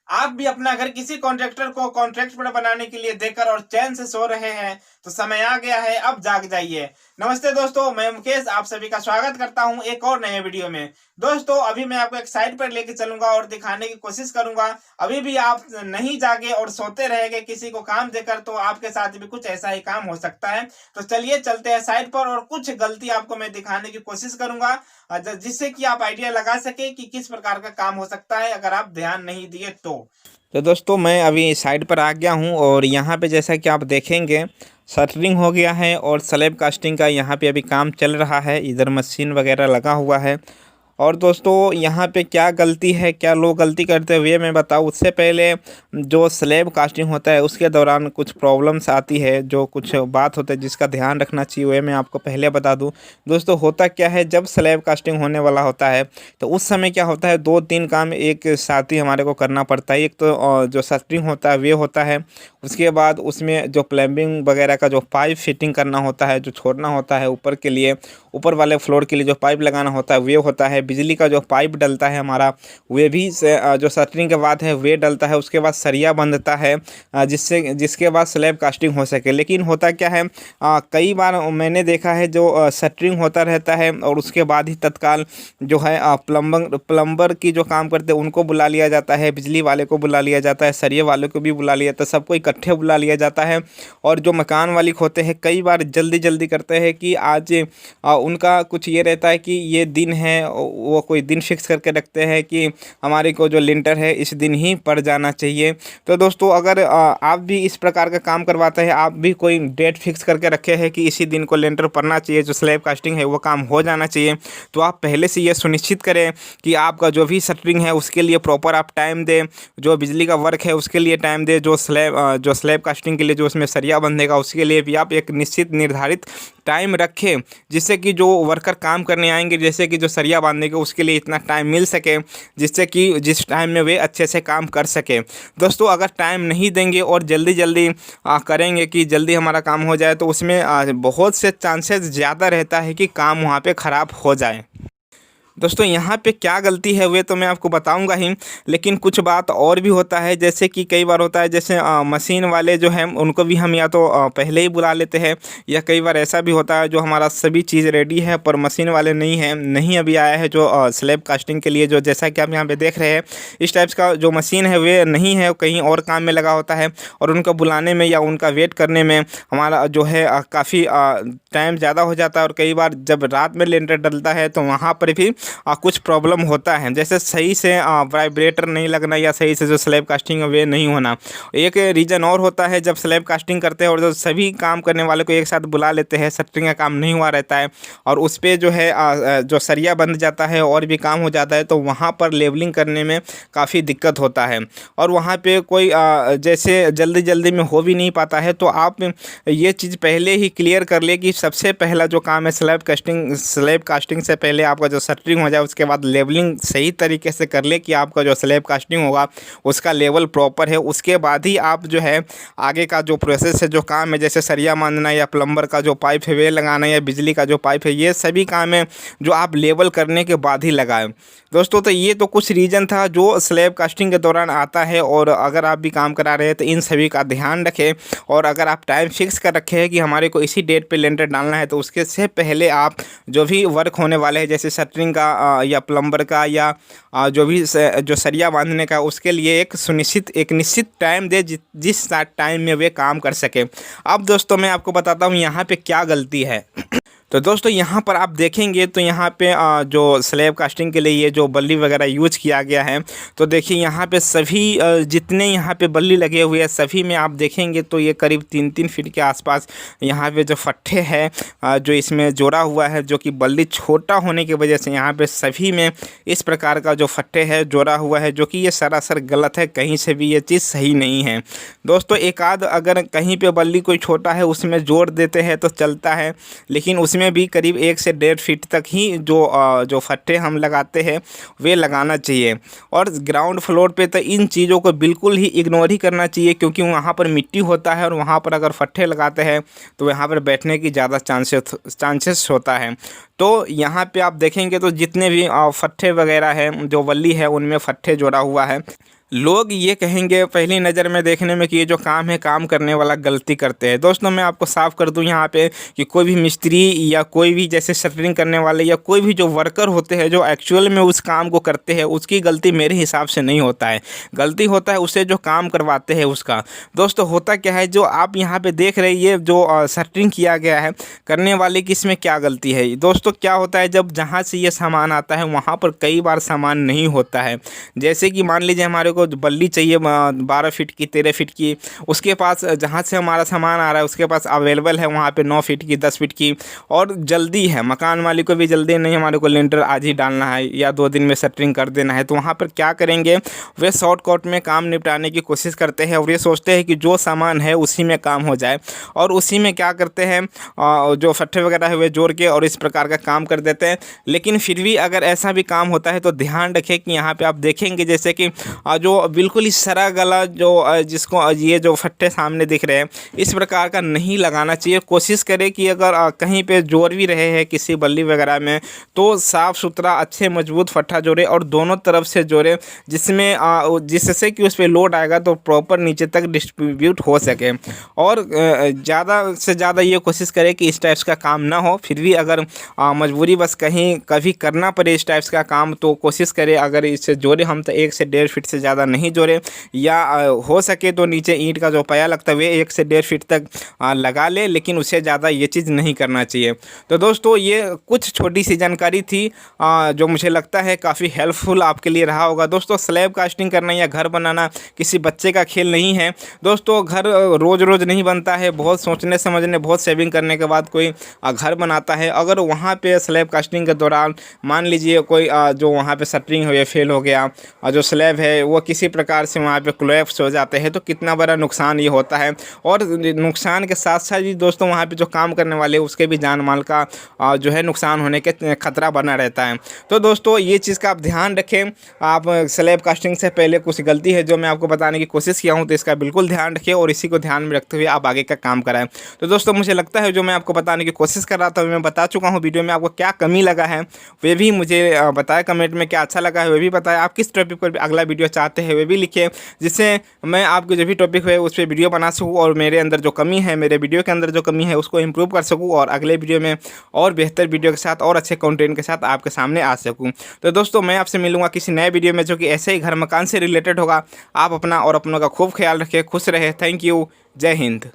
आप भी अपना घर किसी कॉन्ट्रैक्टर को कॉन्ट्रैक्ट पर बनाने के लिए देकर और चैन से सो रहे हैं तो समय आ गया है, अब जाग जाइए। नमस्ते दोस्तों, मैं मुकेश आप सभी का स्वागत करता हूं एक और नए वीडियो में। दोस्तों अभी मैं आपको एक साइट पर लेके चलूंगा और दिखाने की कोशिश करूंगा। अभी भी आप नहीं जागे और सोते रहेंगे किसी को काम देकर तो आपके साथ भी कुछ ऐसा ही काम हो सकता है। तो चलिए चलते हैं साइट पर और कुछ गलती आपको मैं दिखाने की कोशिश करूंगा जिससे कि आप आइडिया लगा सके कि किस प्रकार का काम हो सकता है अगर आप ध्यान नहीं दिए तो दोस्तों मैं अभी साइट पर आ गया हूं और यहाँ पे जैसा कि आप देखेंगे शटरिंग हो गया है और स्लैब कास्टिंग का यहाँ पे अभी काम चल रहा है। इधर मशीन वगैरह लगा हुआ है। और दोस्तों यहाँ पे क्या गलती है, क्या लोग गलती करते हुए मैं बताऊँ उससे पहले जो स्लैब कास्टिंग होता है उसके दौरान कुछ प्रॉब्लम्स आती है, जो कुछ बात होता है जिसका ध्यान रखना चाहिए वह मैं आपको पहले बता दूं। दोस्तों होता क्या है, जब स्लैब कास्टिंग होने वाला होता है तो उस समय क्या होता है, 2-3 काम एक साथ ही हमारे को करना पड़ता है। एक तो जो शटरिंग होता है वे होता है, उसके बाद उसमें जो प्लम्बिंग वगैरह का जो पाइप फिटिंग करना होता है, जो छोड़ना होता है ऊपर के लिए, ऊपर वाले फ्लोर के लिए जो पाइप लगाना होता है वे होता है। बिजली का जो पाइप डलता है हमारा वे भी जो शटरिंग के बाद है वे डलता है। उसके बाद सरिया बंधता है जिसके बाद स्लैब कास्टिंग हो सके। लेकिन होता क्या है, कई बार मैंने देखा है जो शटरिंग होता रहता है और उसके बाद ही तत्काल जो है प्लम्बर की जो काम करते हैं उनको बुला लिया जाता है, बिजली वाले को बुला लिया जाता है, सरिये वाले को भी बुला लिया जाता है, सबको इकट्ठे बुला लिया जाता है। और जो मकान मालिक होते हैं कई बार जल्दी जल्दी करते हैं कि आज उनका कुछ ये रहता है कि ये दिन है, वो कोई दिन फिक्स करके रखते हैं कि हमारे को जो लिंटर है इस दिन ही पड़ जाना चाहिए। तो दोस्तों अगर आप भी इस प्रकार का काम करवाते हैं, आप भी कोई डेट फिक्स करके रखे हैं कि इसी दिन को लिंटर पड़ना चाहिए, जो स्लैब कास्टिंग है वो काम हो जाना चाहिए, तो आप पहले से ये सुनिश्चित करें कि आपका जो भी शटरिंग है उसके लिए प्रॉपर आप टाइम दें, जो बिजली का वर्क है उसके लिए टाइम दें, जो स्लैब कास्टिंग के लिए जो उसमें सरिया बंधेगा उसके लिए भी आप एक निश्चित निर्धारित टाइम रखें, जिससे कि जो वर्कर काम करने आएंगे, जैसे कि जो सरिया बांधेंगे उसके लिए इतना टाइम मिल सके जिससे कि जिस टाइम में वे अच्छे से काम कर सके। दोस्तों अगर टाइम नहीं देंगे और जल्दी जल्दी करेंगे कि जल्दी हमारा काम हो जाए तो उसमें बहुत से चांसेस ज़्यादा रहता है कि काम वहाँ पे ख़राब हो जाए। दोस्तों यहाँ पे क्या गलती है वे तो मैं आपको बताऊंगा ही, लेकिन कुछ बात और भी होता है। जैसे कि कई बार होता है जैसे मशीन वाले जो हैं उनको भी हम या तो पहले ही बुला लेते हैं, या कई बार ऐसा भी होता है जो हमारा सभी चीज़ रेडी है पर मशीन वाले नहीं अभी आया है जो स्लैब कास्टिंग के लिए, जो जैसा कि आप यहाँ पे देख रहे हैं इस टाइप्स का जो मशीन है वे नहीं है, कहीं और काम में लगा होता है और उनको बुलाने में या उनका वेट करने में हमारा जो है काफ़ी टाइम ज़्यादा हो जाता है। और कई बार जब रात में लेंटर डलता है तो वहाँ पर भी कुछ प्रॉब्लम होता है, जैसे सही से वाइब्रेटर नहीं लगना या सही से जो स्लैब कास्टिंग है वे नहीं होना। एक रीज़न और होता है, जब स्लैब कास्टिंग करते हैं और जो सभी काम करने वाले को एक साथ बुला लेते हैं, शटरिंग का काम नहीं हुआ रहता है और उस पर जो है जो सरिया बंध जाता है और भी काम हो जाता है, तो वहाँ पर लेवलिंग करने में काफ़ी दिक्कत होता है और वहाँ पर कोई जैसे जल्दी जल्दी में हो भी नहीं पाता है। तो आप ये चीज़ पहले ही क्लियर कर ले कि सबसे पहला जो काम है स्लैब कास्टिंग से पहले आपका जो शटरिंग हो जाए, उसके बाद लेवलिंग सही तरीके से कर ले कि आपका जो स्लैब कास्टिंग होगा उसका लेवल प्रॉपर है। उसके बाद ही आप जो है आगे का जो प्रोसेस है, जो काम है, जैसे सरिया बांधना या प्लम्बर का जो पाइप है वे लगाना या बिजली का जो पाइप है, ये सभी काम है जो आप लेवल करने के बाद ही लगाएं। दोस्तों तो ये तो कुछ रीज़न था जो स्लैब कास्टिंग के दौरान आता है, और अगर आप भी काम करा रहे हैं तो इन सभी का ध्यान रखें। और अगर आप टाइम फिक्स कर रखे हैं कि हमारे को इसी डेट पे लेंटर डालना है तो उसके से पहले आप जो भी वर्क होने वाले हैं जैसे शटरिंग का या प्लम्बर का या जो भी जो सरिया बांधने का, उसके लिए एक निश्चित टाइम दे जिस टाइम में वे काम कर सके। अब दोस्तों मैं आपको बताता हूँ यहाँ पे क्या गलती है। तो दोस्तों यहाँ पर आप देखेंगे तो यहाँ पे जो स्लैब कास्टिंग के लिए ये जो बल्ली वगैरह यूज किया गया है, तो देखिए यहाँ पे सभी जितने यहाँ पे बल्ली लगे हुए हैं सभी में आप देखेंगे तो ये करीब 3-3 फीट के आसपास यहाँ पे जो फट्टे हैं जो इसमें जोड़ा हुआ है, जो कि बल्ली छोटा होने की वजह से यहाँ पे सभी में इस प्रकार का जो फट्टे है जोड़ा हुआ है, जो कि ये सरासर गलत है। कहीं से भी ये चीज़ सही नहीं है। दोस्तों एक आध अगर कहीं पे बल्ली कोई छोटा है उसमें जोड़ देते हैं तो चलता है, लेकिन उसमें भी करीब 1 से 1.5 फीट तक ही जो फट्टे हम लगाते हैं वे लगाना चाहिए। और ग्राउंड फ्लोर पे तो इन चीज़ों को बिल्कुल ही इग्नोर ही करना चाहिए, क्योंकि वहाँ पर मिट्टी होता है और वहाँ पर अगर फट्टे लगाते हैं तो वहाँ पर बैठने की ज़्यादा चांसेस होता है। तो यहाँ पे आप देखेंगे तो जितने भी फट्टे वगैरह हैं जो बल्ली है उनमें फट्टे जोड़ा हुआ है, लोग ये कहेंगे पहली नज़र में देखने में कि ये जो काम है, काम करने वाला गलती करते हैं। दोस्तों मैं आपको साफ कर दूं यहाँ पे कि कोई भी मिस्त्री या कोई भी जैसे शटरिंग करने वाले या कोई भी जो वर्कर होते हैं जो एक्चुअल में उस काम को करते हैं, उसकी गलती मेरे हिसाब से नहीं होता है। गलती होता है उससे जो काम करवाते हैं उसका। दोस्तों होता क्या है, जो आप यहाँ पे देख रहे हैं ये जो शटरिंग किया गया है, करने वाले की इसमें क्या गलती है। दोस्तों क्या होता है, जब जहाँ से ये सामान आता है वहाँ पर कई बार सामान नहीं होता है। जैसे कि मान लीजिए हमारे को बल्ली चाहिए 12 फीट की, 13 फीट की, उसके पास जहाँ से हमारा सामान आ रहा है उसके पास अवेलेबल है वहाँ पे 9 फीट की, 10 फीट की, और जल्दी है, मकान मालिक को भी जल्दी नहीं, हमारे को लिंटर आज ही डालना है या 2 दिन में शटरिंग कर देना है। तो वहाँ पर क्या करेंगे, वे शॉर्टकट में काम निपटाने की कोशिश करते हैं और ये सोचते हैं कि जो सामान है उसी में काम हो जाए, और उसी में क्या करते हैं जो फट्टे वगैरह है वे जोड़ के और इस प्रकार का काम कर देते हैं। लेकिन फिर भी अगर ऐसा भी काम होता है तो ध्यान रखें कि यहाँ पे आप देखेंगे जैसे कि जो बिल्कुल ही सरा गला जो जिसको ये जो फट्टे सामने दिख रहे हैं, इस प्रकार का नहीं लगाना चाहिए। कोशिश करें कि अगर कहीं पे जोड़ भी रहे हैं किसी बल्ली वगैरह में तो साफ़ सुथरा अच्छे मजबूत फट्टा जोड़े और दोनों तरफ से जोड़े, जिसमें जिससे कि उस पर लोड आएगा तो प्रॉपर नीचे तक डिस्ट्रीब्यूट हो सके। और ज़्यादा से ज़्यादा ये कोशिश करें कि इस टाइप्स का काम ना हो। फिर भी अगर मजबूरी बस कहीं कभी करना पड़े इस टाइप्स का काम तो कोशिश करें अगर इससे जोड़े हम तो 1 से 1.5 फीट से ज़्यादा नहीं जोड़े, या हो सके तो नीचे ईंट का जो पाया लगता है वे 1 से 1.5 फीट तक लगा ले, लेकिन उससे ज़्यादा ये चीज़ नहीं करना चाहिए। तो दोस्तों ये कुछ छोटी सी जानकारी थी जो मुझे लगता है काफ़ी हेल्पफुल आपके लिए रहा होगा। दोस्तों स्लैब कास्टिंग करना या घर बनाना किसी बच्चे का खेल नहीं है। दोस्तों घर रोज़ रोज़ नहीं बनता है, बहुत सोचने समझने बहुत सेविंग करने के बाद कोई घर बनाता है। अगर वहाँ पे स्लैब कास्टिंग के दौरान मान लीजिए कोई जो वहाँ पे शटरिंग हो फेल हो गया और जो स्लैब है वो किसी प्रकार से वहाँ पे कोलैप्स हो जाते हैं तो कितना बड़ा नुकसान ये होता है। और नुकसान के साथ साथ ही दोस्तों वहाँ पे जो काम करने वाले उसके भी जान माल का जो है नुकसान होने के खतरा बना रहता है। तो दोस्तों ये चीज़ का आप ध्यान रखें। आप स्लैब कास्टिंग से पहले कुछ गलती है जो मैं आपको बताने की कोशिश किया हूँ तो इसका बिल्कुल ध्यान रखें और इसी को ध्यान में रखते हुए आप आगे का काम कराएं। तो दोस्तों मुझे लगता है जो मैं आपको बताने की कोशिश कर रहा था मैं बता चुका हूँ। वीडियो में आपको क्या कमी लगा है वे भी मुझे बताएं, कमेंट में क्या अच्छा लगा है वे भी बताएं। आप किस टॉपिक पर अगला वीडियो चाहते हैं वे भी लिखें, जिससे मैं आपको जो भी टॉपिक है उस पर वीडियो बना सकूँ और मेरे अंदर जो कमी है, मेरे वीडियो के अंदर जो कमी है उसको इम्प्रूव कर सकूँ और अगले वीडियो में और बेहतर वीडियो के साथ और अच्छे कंटेंट के साथ आपके सामने आ सकूँ। तो दोस्तों मैं आपसे मिलूंगा किसी नए वीडियो में जो कि ऐसे ही घर मकान से रिलेटेड होगा। आप अपना और अपनों का खूब ख्याल रखें, खुश रहे। थैंक यू, जय हिंद।